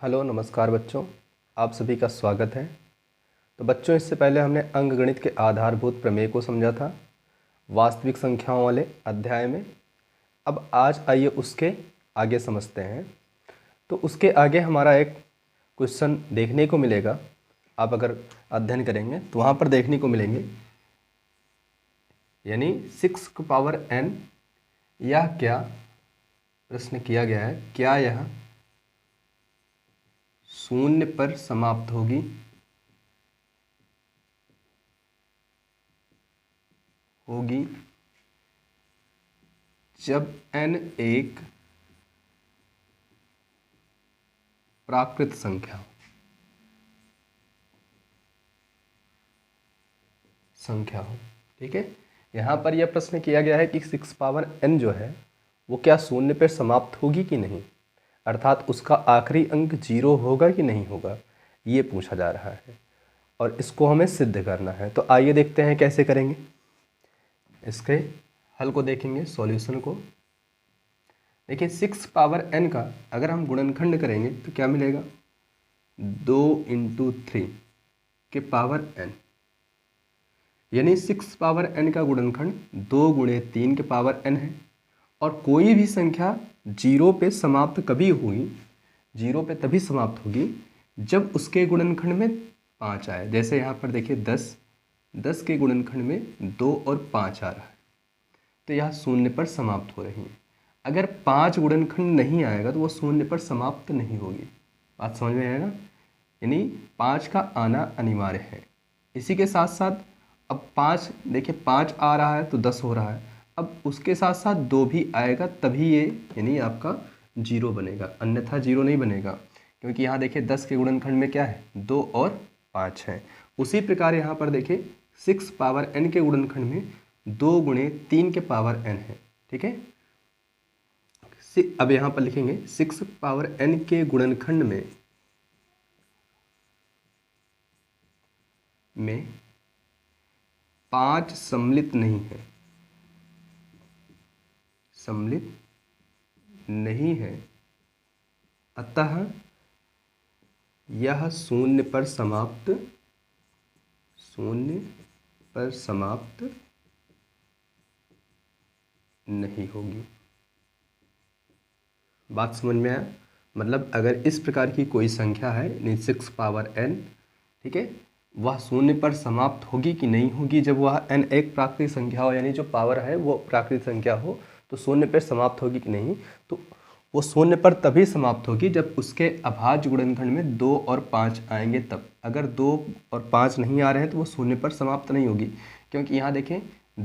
Hello नमस्कार बच्चों, आप सभी का स्वागत है। तो बच्चों, इससे पहले हमने अंकगणित के आधारभूत प्रमेय को समझा था वास्तविक संख्याओं वाले अध्याय में। अब आज आइए उसके आगे समझते हैं। तो उसके आगे हमारा एक क्वेश्चन देखने को मिलेगा। आप अगर अध्ययन करेंगे तो वहाँ पर देखने को मिलेंगे, यानी 6 की पावर n, यह क्या प्रश्न किया गया है, क्या यह शून्य पर समाप्त होगी जब n एक प्राकृत संख्या हो। ठीक है, यहाँ पर यह प्रश्न किया गया है कि 6 पावर n जो है वो क्या शून्य पर समाप्त होगी कि नहीं, अर्थात उसका आखिरी अंक 0 होगा कि नहीं होगा, ये पूछा जा रहा है और इसको हमें सिद्ध करना है। तो आइए देखते हैं कैसे करेंगे। इसके हल को देखेंगे, सॉल्यूशन को। देखिए 6 पावर n का अगर हम गुणनखंड करेंगे तो क्या मिलेगा, 2 × 3 के पावर n, यानी 6 पावर n का गुणनखंड 2 × 3 के पावर n है। और कोई भी संख्या 0 पे समाप्त कभी होगी, 0 पे तभी समाप्त होगी जब उसके गुणनखंड में 5 आए। जैसे यहाँ पर देखिए 10 के गुणनखंड में 2 और 5 आ रहा है, तो यह शून्य पर समाप्त हो रही है। अगर 5 गुणनखंड नहीं आएगा तो वो शून्य पर समाप्त नहीं होगी। बात समझ में आएगा, यानी 5 का आना अनिवार्य है। इसी के साथ साथ अब 5, देखिए 5 आ रहा है तो 10 हो रहा है, अब उसके साथ साथ 2 भी आएगा तभी ये यानी आपका 0 बनेगा, अन्यथा 0 नहीं बनेगा। क्योंकि यहाँ देखिए 10 के गुणनखंड में क्या है, 2 और 5 है। उसी प्रकार यहाँ पर देखिए 6 पावर n के गुणनखंड में 2 × 3 के पावर n है। ठीक है, अब यहाँ पर लिखेंगे 6 पावर n के गुणनखंड में 5 सम्मिलित नहीं है, अतः यह शून्य पर समाप्त नहीं होगी। बात समझ में आया? मतलब अगर इस प्रकार की कोई संख्या है 6 पावर n, ठीक है, वह शून्य पर समाप्त होगी कि नहीं होगी जब वह n एक प्राकृतिक संख्या हो, यानी जो पावर है वो प्राकृतिक संख्या हो, तो शून्य पर समाप्त होगी कि नहीं, तो वो शून्य पर तभी समाप्त होगी जब उसके अभाज्य गुणनखंड में 2 और 5 आएंगे तब। अगर 2 और 5 नहीं आ रहे हैं तो वो शून्य पर समाप्त नहीं होगी। क्योंकि यहाँ देखें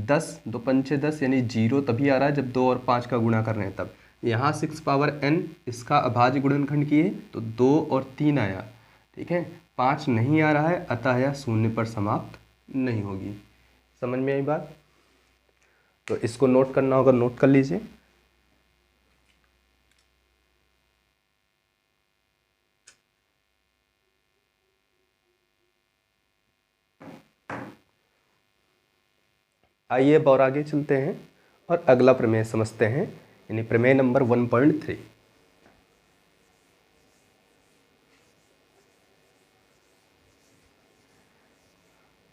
10, 2 पंचे 10 यानी 0 तभी आ रहा है जब 2 और 5 का गुणा कर रहे हैं तब। यहाँ 6 पावर n इसका अभाज्य गुणनखंड किए तो 2 और 3 आया, ठीक है, 5 नहीं आ रहा है, अतः यह शून्य पर समाप्त नहीं होगी। समझ में आई बात? तो इसको नोट करना होगा, नोट कर लीजिए। आइए अब और आगे चलते हैं और अगला प्रमेय समझते हैं, यानी प्रमेय नंबर 1.3।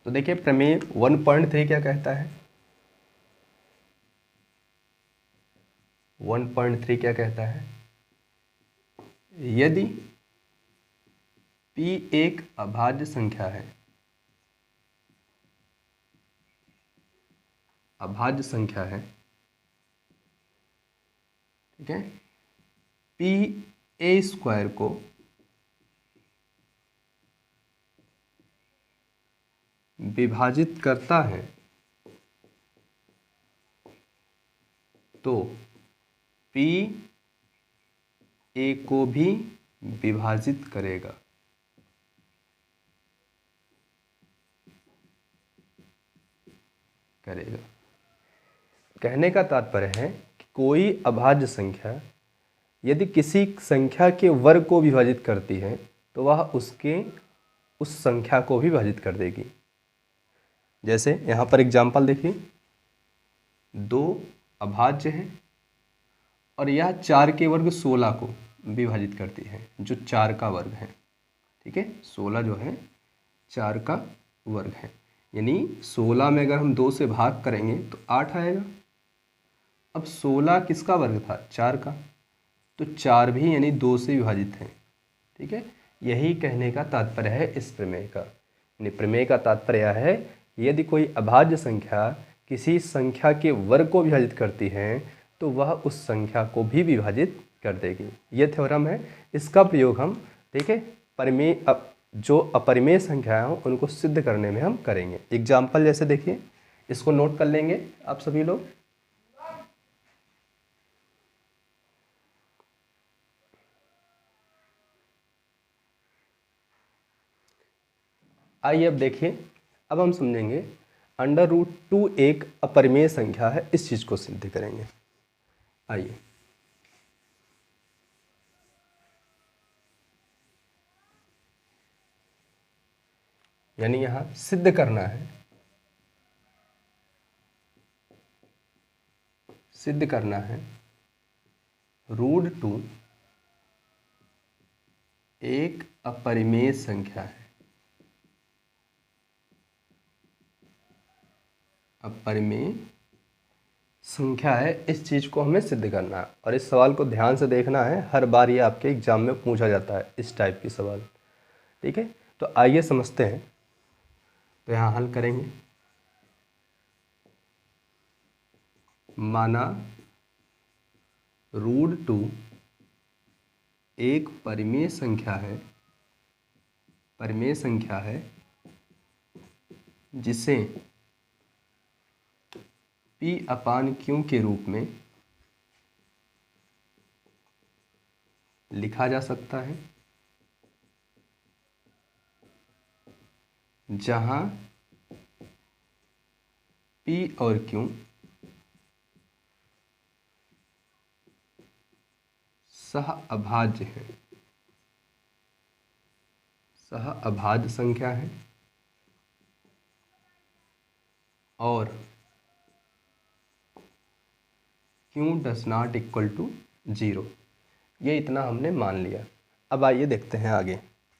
तो देखिए प्रमेय 1.3 क्या कहता है, 1.3 क्या कहता है, यदि p एक अभाज्य संख्या है, ठीक है, p a स्क्वायर को विभाजित करता है तो p a को भी विभाजित करेगा। कहने का तात्पर्य है कि कोई अभाज्य संख्या यदि किसी संख्या के वर्ग को विभाजित करती है तो वह उस संख्या को भी विभाजित कर देगी। जैसे यहाँ पर एग्जाम्पल देखिए, 2 अभाज्य है और यह 4 के वर्ग 16 को विभाजित करती है, जो 4 का वर्ग है। ठीक है, 16 जो है 4 का वर्ग है, यानी 16 में अगर हम 2 से भाग करेंगे तो 8 आएगा। अब 16 किसका वर्ग था? 4 का, तो 4 भी यानी 2 से विभाजित है। ठीक है, यही कहने का तात्पर्य है इस प्रमेय का। यानी प्रमेय का तात्पर्य यह है, यदि कोई अभाज्य संख्या किसी संख्या के वर्ग को विभाजित करती है तो वह उस संख्या को भी विभाजित कर देगी। ये थ्योरम है, इसका प्रयोग हम, ठीक है, परिमेय जो अपरिमेय संख्याएं हों उनको सिद्ध करने में हम करेंगे। एग्जाम्पल जैसे देखिए, इसको नोट कर लेंगे आप सभी लोग। आइए अब देखिए, अब हम समझेंगे √2 एक अपरिमेय संख्या है, इस चीज को सिद्ध करेंगे। आइए, यानी यहां सिद्ध करना है, सिद्ध करना है √2 एक अपरिमेय संख्या है, अपरिमेय संख्या है, इस चीज को हमें सिद्ध करना है। और इस सवाल को ध्यान से देखना है, हर बार ये आपके एग्जाम में पूछा जाता है इस टाइप की सवाल। ठीक है, तो आइए समझते हैं। तो यहाँ हल करेंगे। माना √2 एक परिमेय संख्या है, परिमेय संख्या है जिसे P/Q के रूप में लिखा जा सकता है, जहां P और Q सह अभाज्य है, सह अभाज्य संख्या है, और Q does not equal to 0। ये इतना हमने मान लिया। अब आइए देखते हैं आगे।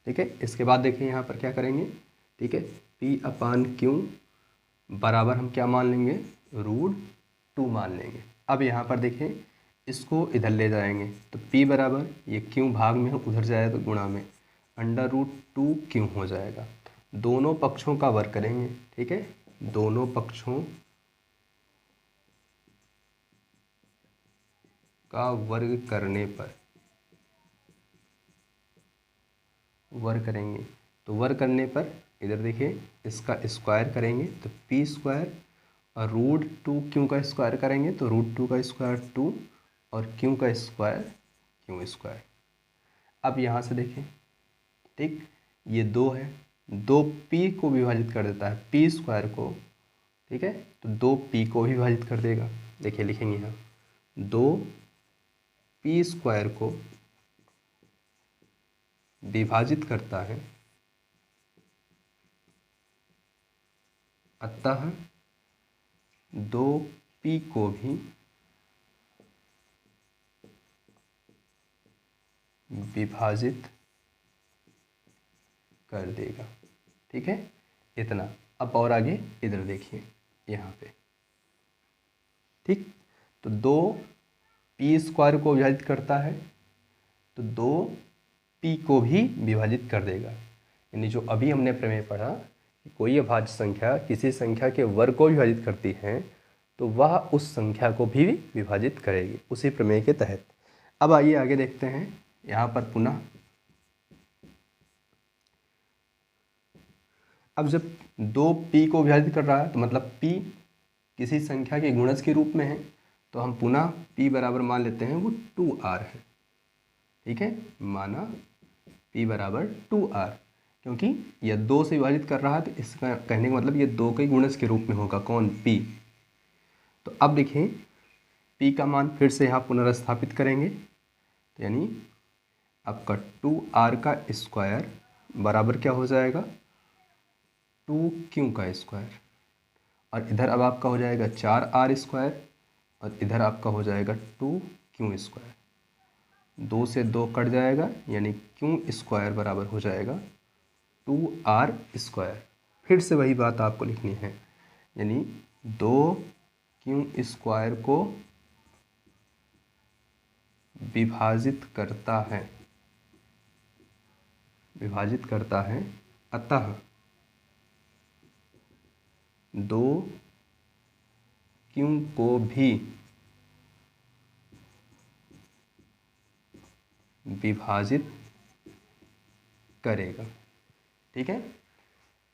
ठीक है, इसके बाद देखिए यहाँ पर क्या करेंगे। ठीक है, P/Q बराबर हम क्या मान लेंगे? √2 मान लेंगे। अब यहाँ पर देखिए, इसको इधर ले जाएंगे तो P बराबर ये Q भाग में उधर जाए तो गुणा में √2Q हो जाएगा। दोनों पक्षों का वर्ग करेंगे। ठीक है, दोनों पक्षों का वर्ग करने पर, वर्ग करेंगे तो वर्ग करने पर इधर देखिए इसका स्क्वायर करेंगे तो P² और √2Q का स्क्वायर करेंगे तो √2 का स्क्वायर 2 और Q का स्क्वायर Q²। अब यहाँ से देखें, ठीक, ये 2 है, 2P को विभाजित कर देता है P² को। ठीक है, तो 2P को भी विभाजित कर देगा। देखिए लिखेंगे यहाँ 2P² को विभाजित करता है, अतः 2P को भी विभाजित कर देगा। ठीक है, इतना। अब और आगे इधर देखिए यहाँ पे, ठीक, तो 2P² को विभाजित करता है तो 2P को भी विभाजित कर देगा। यानी जो अभी हमने प्रमेय पढ़ा कि कोई अभाज्य संख्या किसी संख्या के वर्ग को विभाजित करती है तो वह उस संख्या को भी विभाजित करेगी, उसी प्रमेय के तहत। अब आइए आगे देखते हैं। यहाँ पर पुनः अब जब 2P को विभाजित कर रहा है तो मतलब P किसी संख्या के गुणज के रूप में है, तो हम पुनः P बराबर मान लेते हैं वो 2R है। ठीक है, माना P बराबर 2R, क्योंकि यह 2 से विभाजित कर रहा है तो इसका कहने का मतलब ये 2 के गुणज के रूप में होगा। कौन? P। तो अब देखिए P का मान फिर से यहाँ पुनर्स्थापित करेंगे, तो यानी आपका 2R का स्क्वायर बराबर क्या हो जाएगा? 2Q का स्क्वायर, और इधर अब आपका हो जाएगा 4R² और इधर आपका हो जाएगा 2Q²। 2 से 2 कट जाएगा, यानी क्यू स्क्वायर बराबर हो जाएगा 2r स्क्वायर। फिर से वही बात आपको लिखनी है, यानी 2q स्क्वायर को विभाजित करता है, अतः 2q को भी विभाजित करेगा। ठीक है,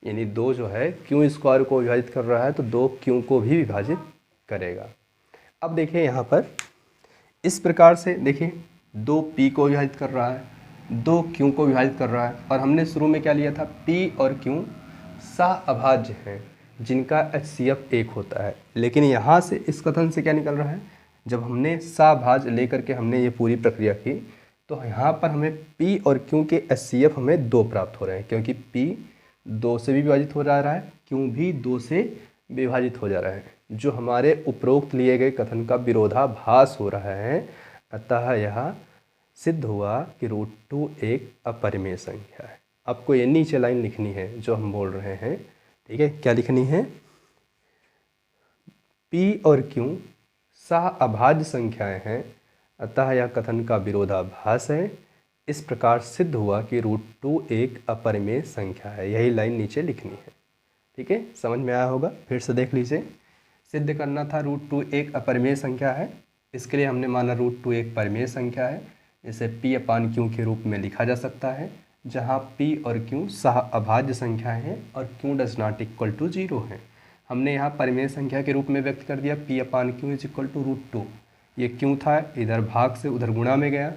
यानी 2 जो है क्यू स्क्वायर को विभाजित कर रहा है तो 2q को भी विभाजित करेगा। अब देखिए यहाँ पर इस प्रकार से देखिए 2p को विभाजित कर रहा है, 2q को विभाजित कर रहा है, और हमने शुरू में क्या लिया था, p और q सहअभाज्य हैं जिनका HCF 1 होता है। लेकिन यहाँ से इस कथन से क्या निकल रहा है, जब हमने सहअभाज्य लेकर के हमने ये पूरी प्रक्रिया की तो यहाँ पर हमें p और q के HCF हमें 2 प्राप्त हो रहे हैं, क्योंकि p 2 से भी विभाजित हो जा रहा है, q भी 2 से विभाजित हो जा रहा है, जो हमारे उपरोक्त लिए गए कथन का विरोधाभास हो रहा है। अतः यह सिद्ध हुआ कि √2 एक अपरिमेय संख्या है। आपको ये नीचे लाइन लिखनी है जो हम बोल रहे हैं। ठीक है, क्या लिखनी है, p और q सहअभाज्य संख्याएं हैं, अतः यह कथन का विरोधाभास है। इस प्रकार सिद्ध हुआ कि √2 एक अपरिमेय संख्या है। यही लाइन नीचे लिखनी है। ठीक है, समझ में आया होगा। फिर से देख लीजिए, सिद्ध करना था √2 एक अपरिमेय संख्या है, इसके लिए हमने माना √2 एक परिमेय संख्या है। इसे p/q के रूप में लिखा जा सकता है, जहाँ p और q सहअभाज्य संख्याएं हैं और q does not equal to 0 है। हमने यहाँ परिमेय संख्या के रूप में व्यक्त कर दिया p/q इज इक्वल टू √2। ये q था, इधर भाग से उधर गुणा में गया।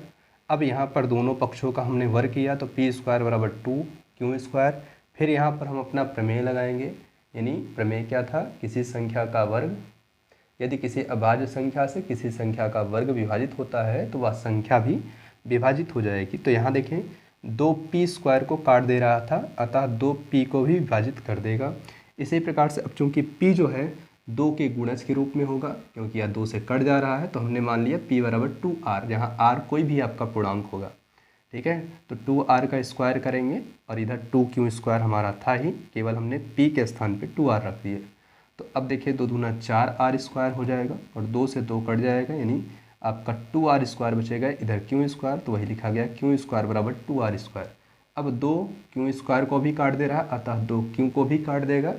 अब यहाँ पर दोनों पक्षों का हमने वर्ग किया तो p स्क्वायर बराबर 2q स्क्वायर। फिर यहाँ पर हम अपना प्रमेय लगाएंगे, यानी प्रमेय क्या था, किसी संख्या का वर्ग यदि किसी अभाज्य संख्या से किसी संख्या का वर्ग विभाजित होता है तो वह संख्या भी विभाजित हो जाएगी। तो यहाँ देखें 2p स्क्वायर को काट दे रहा था, अतः 2p को भी विभाजित कर देगा। इसी प्रकार से अब चूँकि p जो है 2 के गुणज के रूप में होगा, क्योंकि यह 2 से कट जा रहा है, तो हमने मान लिया p बराबर 2r, जहाँ r कोई भी आपका पूर्णांक होगा। ठीक है, तो 2r का स्क्वायर करेंगे और इधर 2q स्क्वायर हमारा था ही, केवल हमने p के स्थान पे 2r रख दिए। तो अब देखिए 2 दूना 4r स्क्वायर हो जाएगा और 2 से 2 कट जाएगा, यानी आपका 2r स्क्वायर बचेगा, इधर q स्क्वायर, तो वही लिखा गया q स्क्वायर बराबर 2r स्क्वायर। अब 2q स्क्वायर को भी काट दे रहा है, अतः 2q को भी काट देगा।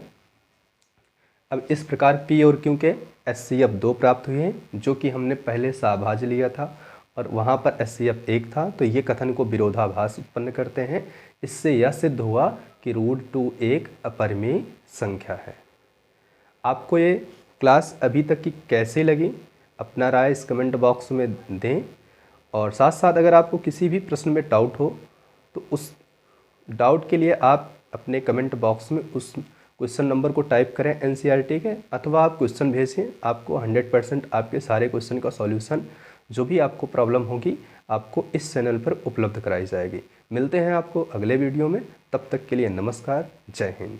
अब इस प्रकार p और q के HCF 2 प्राप्त हुए हैं, जो कि हमने पहले सहअभाज्य लिया था और वहाँ पर HCF 1 था, तो ये कथन को विरोधाभास उत्पन्न करते हैं। इससे यह सिद्ध हुआ कि √2 एक अपरिमेय संख्या है। आपको ये क्लास अभी तक की कैसी लगी, अपना राय इस कमेंट बॉक्स में दें, और साथ साथ अगर आपको किसी भी प्रश्न में डाउट हो तो उस डाउट के लिए आप अपने कमेंट बॉक्स में उस क्वेश्चन नंबर को टाइप करें NCERT के, अथवा आप क्वेश्चन भेजिए। आपको 100% आपके सारे क्वेश्चन का सॉल्यूशन, जो भी आपको प्रॉब्लम होगी, आपको इस चैनल पर उपलब्ध कराई जाएगी। मिलते हैं आपको अगले वीडियो में, तब तक के लिए नमस्कार, जय हिंद।